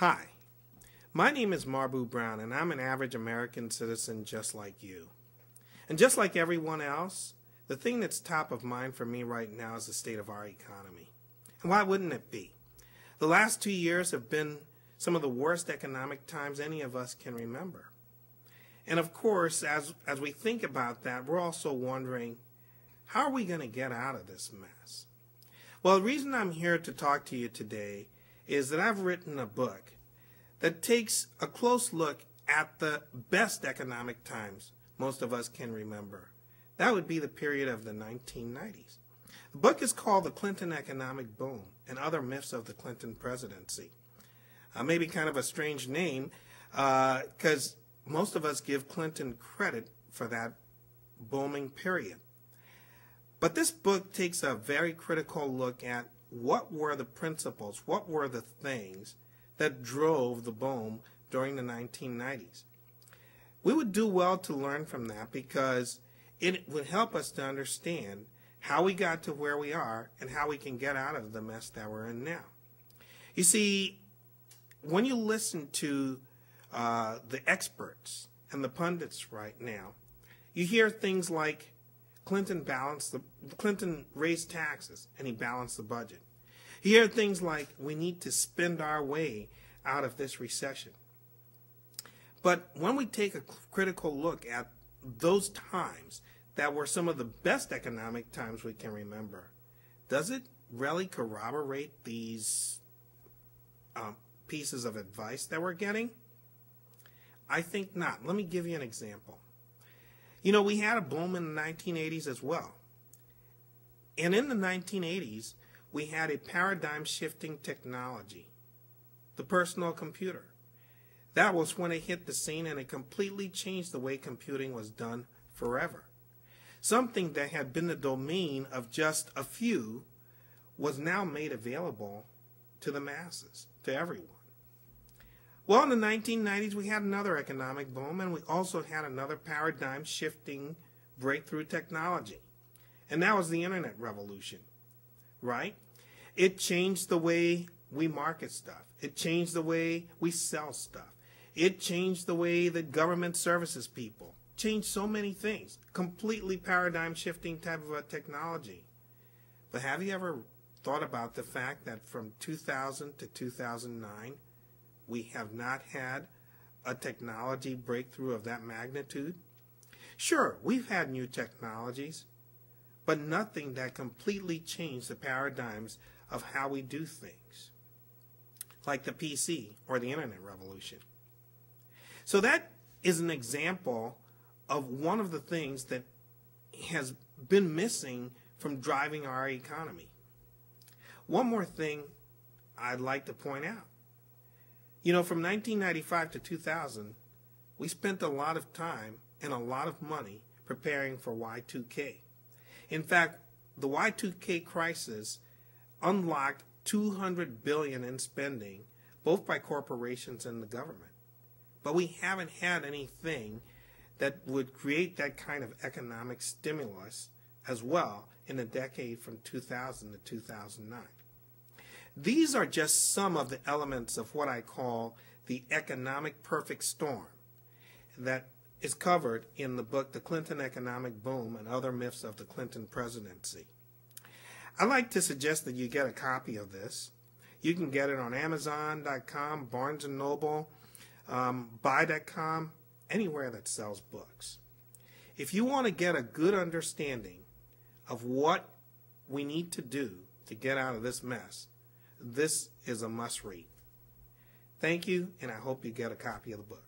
Hi, my name is Marbu Brown, and I'm an average American citizen just like you. And just like everyone else, the thing that's top of mind for me right now is the state of our economy. And why wouldn't it be? The last 2 years have been some of the worst economic times any of us can remember. And of course, as we think about that, we're also wondering, how are we going to get out of this mess? Well, the reason I'm here to talk to you today is that I've written a book that takes a close look at the best economic times most of us can remember. That would be the period of the 1990s. The book is called The Clinton Economic Boom and Other Myths of the Clinton Presidency. Maybe kind of a strange name because most of us give Clinton credit for that booming period. But this book takes a very critical look at what were the principles, what were the things that drove the boom during the 1990s. We would do well to learn from that because it would help us to understand how we got to where we are and how we can get out of the mess that we're in now. You see, when you listen to the experts and the pundits right now, you hear things like Clinton raised taxes and he balanced the budget. You hear things like we need to spend our way out of this recession. But when we take a critical look at those times that were some of the best economic times we can remember, does it really corroborate these pieces of advice that we're getting? I think not. Let me give you an example. You know, we had a boom in the 1980s as well. And in the 1980s, we had a paradigm-shifting technology, the personal computer. That was when it hit the scene and it completely changed the way computing was done forever. Something that had been the domain of just a few was now made available to the masses, to everyone. Well, in the 1990s, we had another economic boom, and we also had another paradigm-shifting breakthrough technology. And that was the internet revolution, right? It changed the way we market stuff. It changed the way we sell stuff. It changed the way that government services people. Changed so many things. Completely paradigm-shifting type of a technology. But have you ever thought about the fact that from 2000 to 2009, we have not had a technology breakthrough of that magnitude? Sure, we've had new technologies, but nothing that completely changed the paradigms of how we do things, like the PC or the internet revolution. So that is an example of one of the things that has been missing from driving our economy. One more thing I'd like to point out. You know, from 1995 to 2000, we spent a lot of time and a lot of money preparing for Y2K. In fact, the Y2K crisis unlocked $200 billion in spending, both by corporations and the government. But we haven't had anything that would create that kind of economic stimulus as well in the decade from 2000 to 2009. These are just some of the elements of what I call the economic perfect storm that is covered in the book, The Clinton Economic Boom and Other Myths of the Clinton Presidency. I'd like to suggest that you get a copy of this. You can get it on Amazon.com, Barnes & Noble, Buy.com, anywhere that sells books. If you want to get a good understanding of what we need to do to get out of this mess, this is a must-read. Thank you, and I hope you get a copy of the book.